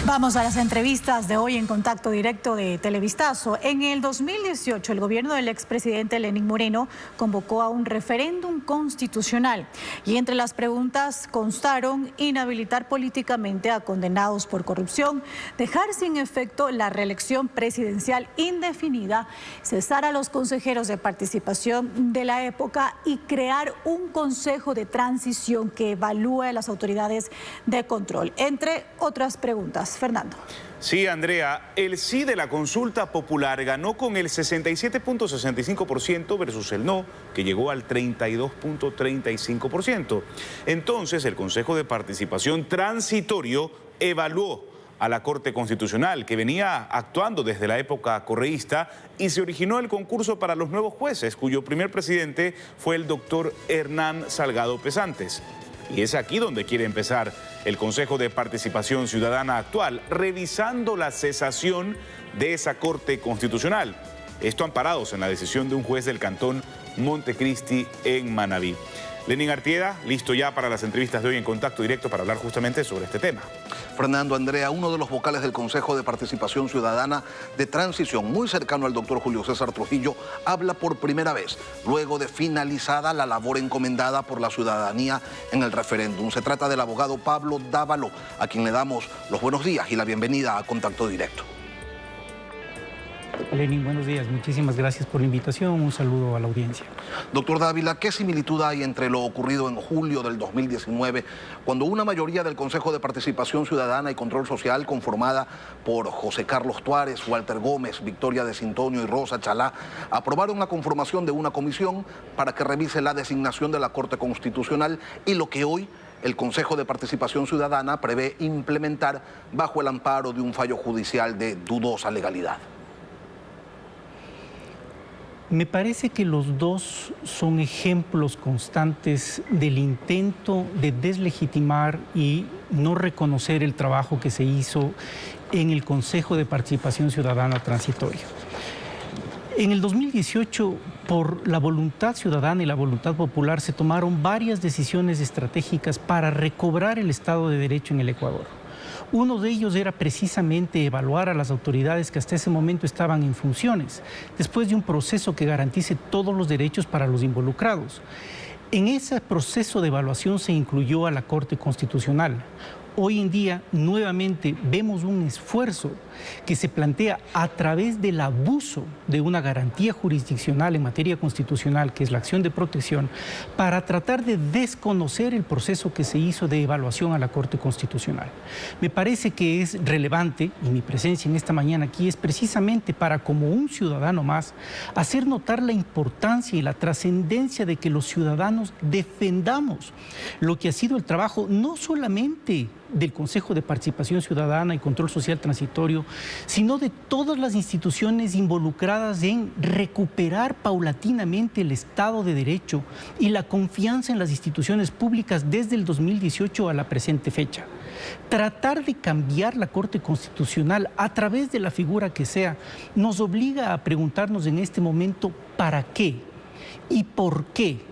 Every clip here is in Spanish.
Vamos a las entrevistas de hoy en Contacto Directo de Televistazo. En el 2018, el gobierno del expresidente Lenín Moreno convocó a un referéndum constitucional y entre las preguntas constaron inhabilitar políticamente a condenados por corrupción, dejar sin efecto la reelección presidencial indefinida, cesar a los consejeros de participación de la época y crear un consejo de transición que evalúe a las autoridades de control, entre otras preguntas. Fernando. Sí, Andrea, el sí de la consulta popular ganó con el 67.65% versus el no, que llegó al 32.35%. Entonces, el Consejo de Participación Transitorio evaluó a la Corte Constitucional, que venía actuando desde la época correísta, y se originó el concurso para los nuevos jueces, cuyo primer presidente fue el doctor Hernán Salgado Pesantes. Y es aquí donde quiere empezar el Consejo de Participación Ciudadana actual, revisando la cesación de esa Corte Constitucional. Esto amparados en la decisión de un juez del cantón Montecristi en Manabí. Lenín Artieda, listo ya para las entrevistas de hoy en Contacto Directo para hablar justamente sobre este tema. Fernando, Andrea, uno de los vocales del Consejo de Participación Ciudadana de Transición, muy cercano al doctor Julio César Trujillo, habla por primera vez, luego de finalizada la labor encomendada por la ciudadanía en el referéndum. Se trata del abogado Pablo Dávalo, a quien le damos los buenos días y la bienvenida a Contacto Directo. Lenín, buenos días. Muchísimas gracias por la invitación. Un saludo a la audiencia. Doctor Dávila, ¿qué similitud hay entre lo ocurrido en julio del 2019, cuando una mayoría del Consejo de Participación Ciudadana y Control Social, conformada por José Carlos Tuárez, Walter Gómez, Victoria de Sintonio y Rosa Chalá, aprobaron la conformación de una comisión para que revise la designación de la Corte Constitucional y lo que hoy el Consejo de Participación Ciudadana prevé implementar bajo el amparo de un fallo judicial de dudosa legalidad? Me parece que los dos son ejemplos constantes del intento de deslegitimar y no reconocer el trabajo que se hizo en el Consejo de Participación Ciudadana Transitorio. En el 2018, por la voluntad ciudadana y la voluntad popular, se tomaron varias decisiones estratégicas para recobrar el Estado de Derecho en el Ecuador. Uno de ellos era precisamente evaluar a las autoridades que hasta ese momento estaban en funciones, después de un proceso que garantice todos los derechos para los involucrados. En ese proceso de evaluación se incluyó a la Corte Constitucional. Hoy en día, nuevamente, vemos un esfuerzo que se plantea a través del abuso de una garantía jurisdiccional en materia constitucional, que es la acción de protección, para tratar de desconocer el proceso que se hizo de evaluación a la Corte Constitucional. Me parece que es relevante, y mi presencia en esta mañana aquí es precisamente para, como un ciudadano más, hacer notar la importancia y la trascendencia de que los ciudadanos defendamos lo que ha sido el trabajo no solamente del Consejo de Participación Ciudadana y Control Social Transitorio, sino de todas las instituciones involucradas en recuperar paulatinamente el Estado de Derecho y la confianza en las instituciones públicas desde el 2018 a la presente fecha. Tratar de cambiar la Corte Constitucional a través de la figura que sea nos obliga a preguntarnos en este momento ¿para qué? ¿Y por qué?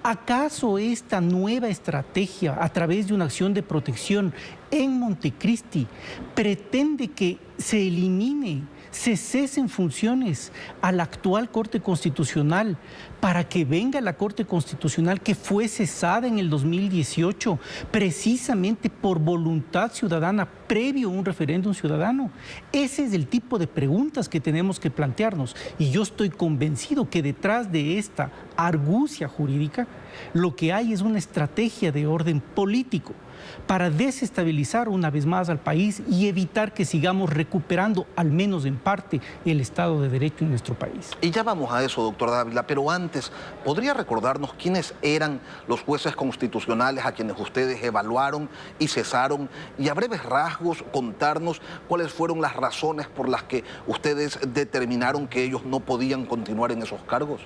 ¿Acaso esta nueva estrategia a través de una acción de protección en Montecristi pretende que se elimine, se cesen funciones a la actual Corte Constitucional para que venga la Corte Constitucional que fue cesada en el 2018 precisamente por voluntad ciudadana previo a un referéndum ciudadano? Ese es el tipo de preguntas que tenemos que plantearnos y yo estoy convencido que detrás de esta argucia jurídica lo que hay es una estrategia de orden político para desestabilizar una vez más al país y evitar que sigamos recuperando, al menos en parte, el Estado de Derecho en nuestro país. Y ya vamos a eso, doctor Dávila, pero antes, ¿podría recordarnos quiénes eran los jueces constitucionales a quienes ustedes evaluaron y cesaron? Y a breves rasgos, contarnos cuáles fueron las razones por las que ustedes determinaron que ellos no podían continuar en esos cargos.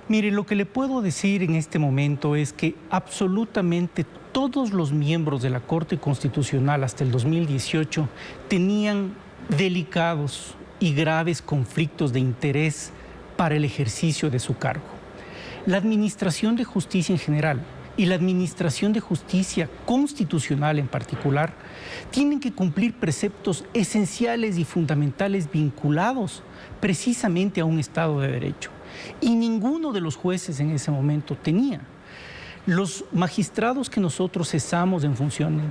Mire, lo que le puedo decir en este momento es que absolutamente todos los miembros de la Corte Constitucional hasta el 2018 tenían delicados y graves conflictos de interés para el ejercicio de su cargo. La Administración de Justicia en general, y la Administración de Justicia Constitucional en particular tienen que cumplir preceptos esenciales y fundamentales vinculados precisamente a un Estado de Derecho. Y ninguno de los jueces en ese momento tenía. Los magistrados que nosotros cesamos en funciones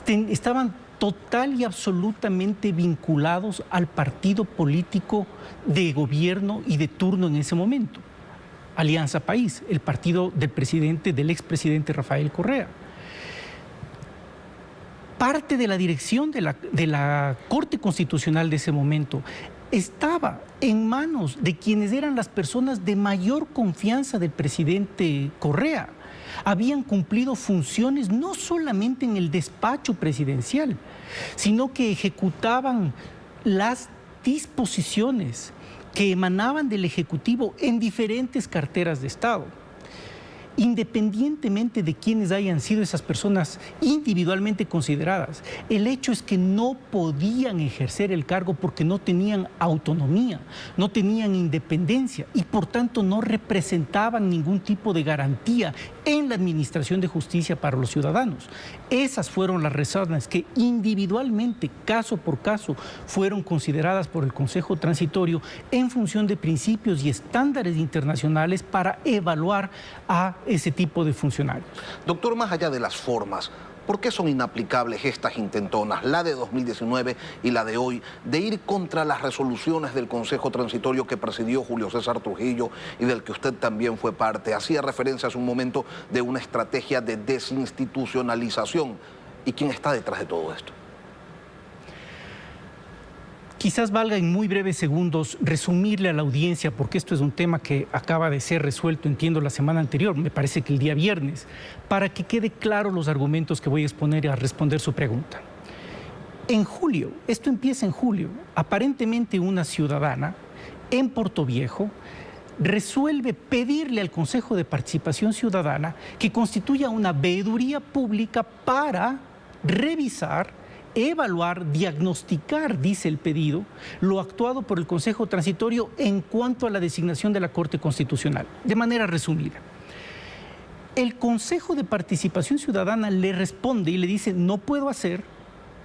estaban total y absolutamente vinculados al partido político de gobierno y de turno en ese momento. Alianza País, el partido del expresidente Rafael Correa. Parte de la dirección de la Corte Constitucional de ese momento estaba en manos de quienes eran las personas de mayor confianza del presidente Correa. Habían cumplido funciones no solamente en el despacho presidencial, sino que ejecutaban las disposiciones que emanaban del Ejecutivo en diferentes carteras de Estado. Independientemente de quiénes hayan sido esas personas individualmente consideradas, el hecho es que no podían ejercer el cargo porque no tenían autonomía, no tenían independencia y por tanto no representaban ningún tipo de garantía en la administración de justicia para los ciudadanos. Esas fueron las razones que individualmente, caso por caso, fueron consideradas por el Consejo Transitorio en función de principios y estándares internacionales para evaluar a ese tipo de funcionarios. Doctor, más allá de las formas, ¿por qué son inaplicables estas intentonas, la de 2019 y la de hoy, de ir contra las resoluciones del Consejo Transitorio que presidió Julio César Trujillo y del que usted también fue parte? Hacía referencia hace un momento de una estrategia de desinstitucionalización. ¿Y quién está detrás de todo esto? Quizás valga en muy breves segundos resumirle a la audiencia, porque esto es un tema que acaba de ser resuelto, entiendo, la semana anterior, me parece que el día viernes, para que quede claro los argumentos que voy a exponer a responder su pregunta. En julio, esto empieza en julio, aparentemente una ciudadana en Portoviejo resuelve pedirle al Consejo de Participación Ciudadana que constituya una veeduría pública para revisar, evaluar, diagnosticar, dice el pedido, lo actuado por el Consejo Transitorio en cuanto a la designación de la Corte Constitucional. De manera resumida, el Consejo de Participación Ciudadana le responde y le dice: no puedo hacer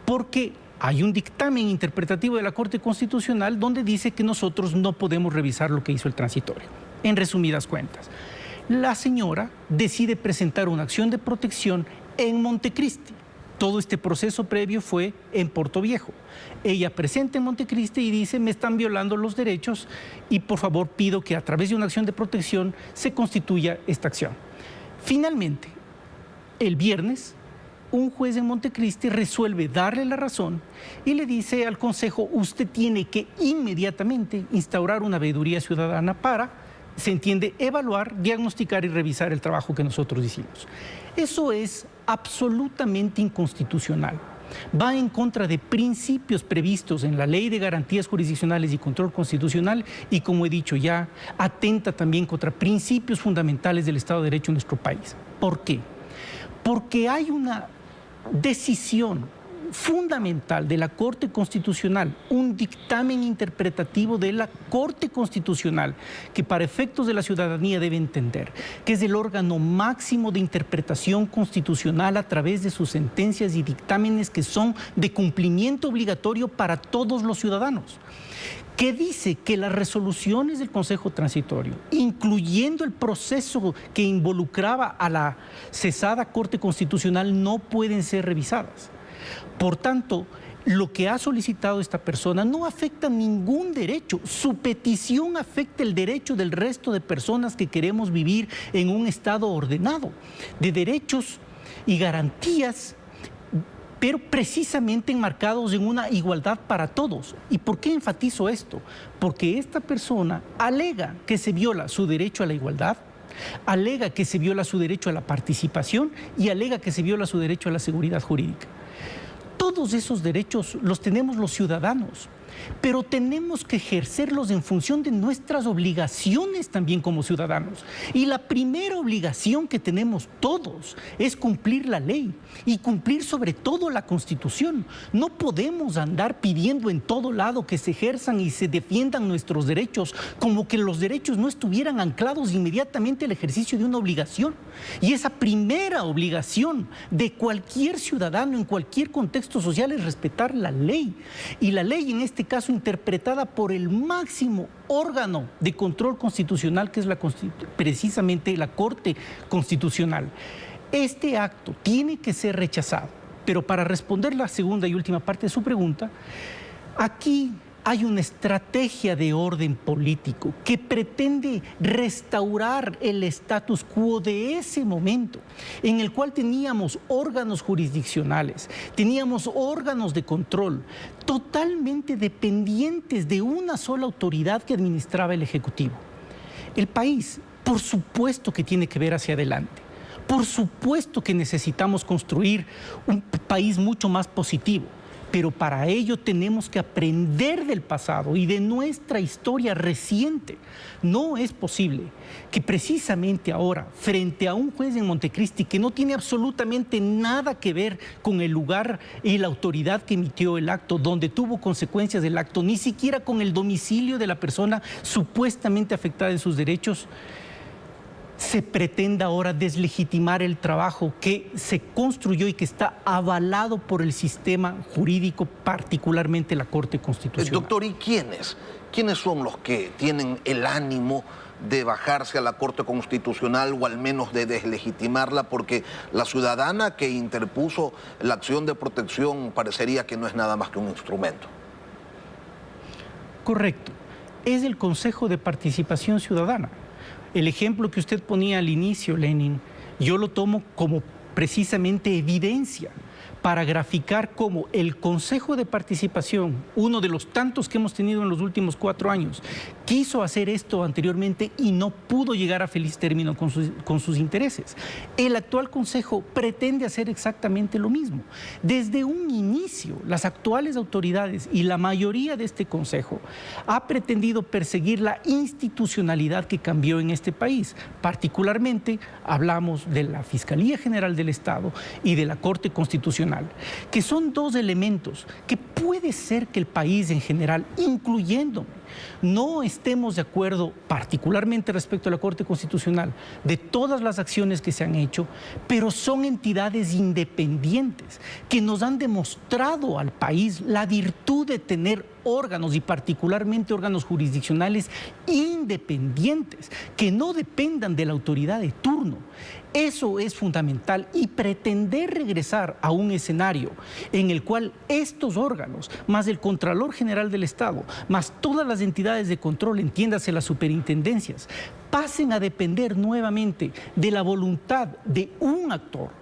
porque hay un dictamen interpretativo de la Corte Constitucional donde dice que nosotros no podemos revisar lo que hizo el transitorio. En resumidas cuentas, la señora decide presentar una acción de protección en Montecristi. Todo este proceso previo fue en Portoviejo. Ella presenta en Montecristi y dice: me están violando los derechos y por favor pido que a través de una acción de protección se constituya esta acción. Finalmente, el viernes, un juez en Montecristi resuelve darle la razón y le dice al Consejo: usted tiene que inmediatamente instaurar una veeduría ciudadana para, se entiende, evaluar, diagnosticar y revisar el trabajo que nosotros hicimos. Eso es absolutamente inconstitucional. Va en contra de principios previstos en la Ley de Garantías Jurisdiccionales y Control Constitucional y, como he dicho ya, atenta también contra principios fundamentales del Estado de Derecho en nuestro país. ¿Por qué? Porque hay una decisión fundamental de la Corte Constitucional, un dictamen interpretativo de la Corte Constitucional que para efectos de la ciudadanía debe entender que es el órgano máximo de interpretación constitucional a través de sus sentencias y dictámenes que son de cumplimiento obligatorio para todos los ciudadanos, que dice que las resoluciones del Consejo Transitorio, incluyendo el proceso que involucraba a la cesada Corte Constitucional, no pueden ser revisadas. Por tanto, lo que ha solicitado esta persona no afecta ningún derecho. Su petición afecta el derecho del resto de personas que queremos vivir en un Estado ordenado, de derechos y garantías, pero precisamente enmarcados en una igualdad para todos. ¿Y por qué enfatizo esto? Porque esta persona alega que se viola su derecho a la igualdad, alega que se viola su derecho a la participación y alega que se viola su derecho a la seguridad jurídica. Todos esos derechos los tenemos los ciudadanos. pero tenemos que ejercerlos en función de nuestras obligaciones también como ciudadanos. Y la primera obligación que tenemos todos es cumplir la ley y cumplir sobre todo la Constitución. No podemos andar pidiendo en todo lado que se ejerzan y se defiendan nuestros derechos como que los derechos no estuvieran anclados inmediatamente al ejercicio de una obligación. Y esa primera obligación de cualquier ciudadano en cualquier contexto social es respetar la ley. Y la ley en este caso interpretada por el máximo órgano de control constitucional, que es precisamente la Corte Constitucional. Este acto tiene que ser rechazado, pero para responder la segunda y última parte de su pregunta, aquí hay una estrategia de orden político que pretende restaurar el status quo de ese momento, en el cual teníamos órganos jurisdiccionales, teníamos órganos de control totalmente dependientes de una sola autoridad que administraba el Ejecutivo. El país, por supuesto que tiene que ver hacia adelante. Por supuesto que necesitamos construir un país mucho más positivo. Pero para ello tenemos que aprender del pasado y de nuestra historia reciente. No es posible que precisamente ahora, frente a un juez en Montecristi que no tiene absolutamente nada que ver con el lugar y la autoridad que emitió el acto, donde tuvo consecuencias del acto, ni siquiera con el domicilio de la persona supuestamente afectada en sus derechos, se pretenda ahora deslegitimar el trabajo que se construyó y que está avalado por el sistema jurídico, particularmente la Corte Constitucional. Doctor, ¿y quiénes? ¿Quiénes son los que tienen el ánimo de bajarse a la Corte Constitucional o al menos de deslegitimarla? Porque la ciudadana que interpuso la acción de protección parecería que no es nada más que un instrumento. Correcto. Es el Consejo de Participación Ciudadana. El ejemplo que usted ponía al inicio, Lenin, yo lo tomo como precisamente evidencia para graficar cómo el Consejo de Participación, uno de los tantos que hemos tenido en los últimos 4 años, quiso hacer esto anteriormente y no pudo llegar a feliz término con sus intereses. El actual Consejo pretende hacer exactamente lo mismo. Desde un inicio, las actuales autoridades y la mayoría de este Consejo ha pretendido perseguir la institucionalidad que cambió en este país. Particularmente, hablamos de la Fiscalía General del Estado y de la Corte Constitucional, que son dos elementos que puede ser que el país en general, incluyéndome, no estemos de acuerdo, particularmente respecto a la Corte Constitucional, de todas las acciones que se han hecho, pero son entidades independientes que nos han demostrado al país la virtud de tener órganos y particularmente órganos jurisdiccionales independientes, que no dependan de la autoridad de turno. Eso es fundamental, y pretender regresar a un escenario en el cual estos órganos, más el Contralor General del Estado, más todas las entidades de control, entiéndase las superintendencias, pasen a depender nuevamente de la voluntad de un actor,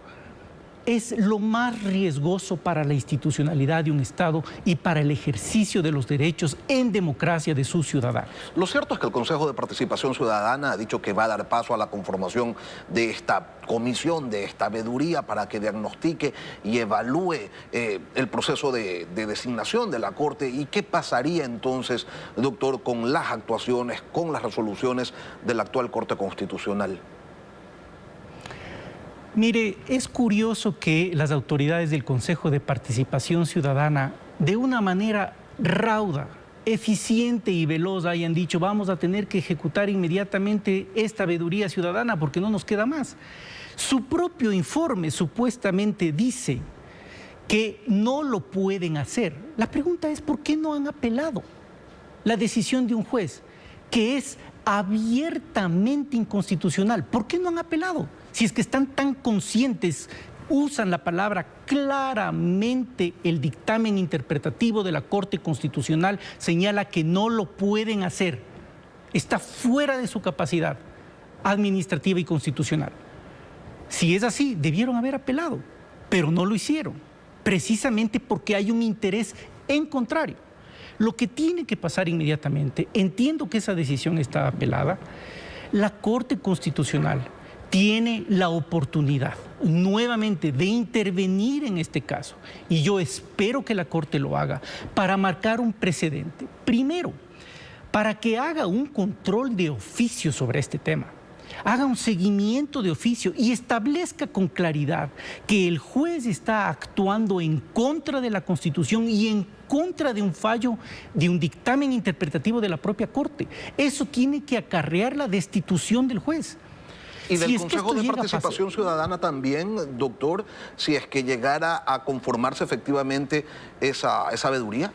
es lo más riesgoso para la institucionalidad de un Estado y para el ejercicio de los derechos en democracia de sus ciudadanos. Lo cierto es que el Consejo de Participación Ciudadana ha dicho que va a dar paso a la conformación de esta comisión, de esta veeduría, para que diagnostique y evalúe el proceso de designación de la Corte. ¿Y qué pasaría entonces, doctor, con las actuaciones, con las resoluciones de la actual Corte Constitucional? Mire, es curioso que las autoridades del Consejo de Participación Ciudadana, de una manera rauda, eficiente y veloz, hayan dicho: vamos a tener que ejecutar inmediatamente esta veeduría ciudadana porque no nos queda más. Su propio informe supuestamente dice que no lo pueden hacer. La pregunta es: ¿por qué no han apelado la decisión de un juez que es abiertamente inconstitucional? ¿Por qué no han apelado? Si es que están tan conscientes, usan la palabra claramente, el dictamen interpretativo de la Corte Constitucional señala que no lo pueden hacer. Está fuera de su capacidad administrativa y constitucional. Si es así, debieron haber apelado, pero no lo hicieron, precisamente porque hay un interés en contrario. Lo que tiene que pasar inmediatamente, entiendo que esa decisión está apelada, la Corte Constitucional tiene la oportunidad nuevamente de intervenir en este caso, y yo espero que la Corte lo haga, para marcar un precedente. Primero, para que haga un control de oficio sobre este tema, haga un seguimiento de oficio y establezca con claridad que el juez está actuando en contra de la Constitución y en contra de un fallo, de un dictamen interpretativo de la propia Corte. Eso tiene que acarrear la destitución del juez. Y del Si es que Consejo esto de llega a Participación Ciudadana también, doctor, si es que llegara a conformarse efectivamente esa veeduría.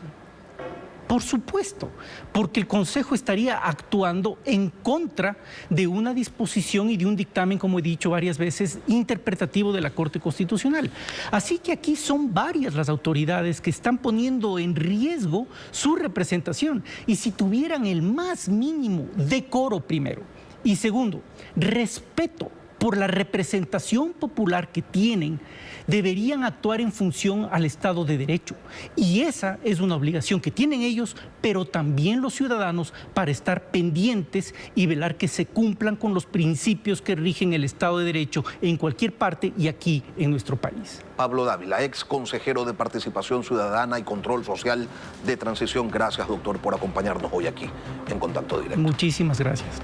Por supuesto, porque el Consejo estaría actuando en contra de una disposición y de un dictamen, como he dicho varias veces, interpretativo de la Corte Constitucional. Así que aquí son varias las autoridades que están poniendo en riesgo su representación. Y si tuvieran el más mínimo decoro primero, y segundo, respeto por la representación popular que tienen, deberían actuar en función al Estado de Derecho. Y esa es una obligación que tienen ellos, pero también los ciudadanos, para estar pendientes y velar que se cumplan con los principios que rigen el Estado de Derecho en cualquier parte y aquí en nuestro país. Pablo Dávila, ex consejero de Participación Ciudadana y Control Social de Transición. Gracias, doctor, por acompañarnos hoy aquí en Contacto Directo. Muchísimas gracias.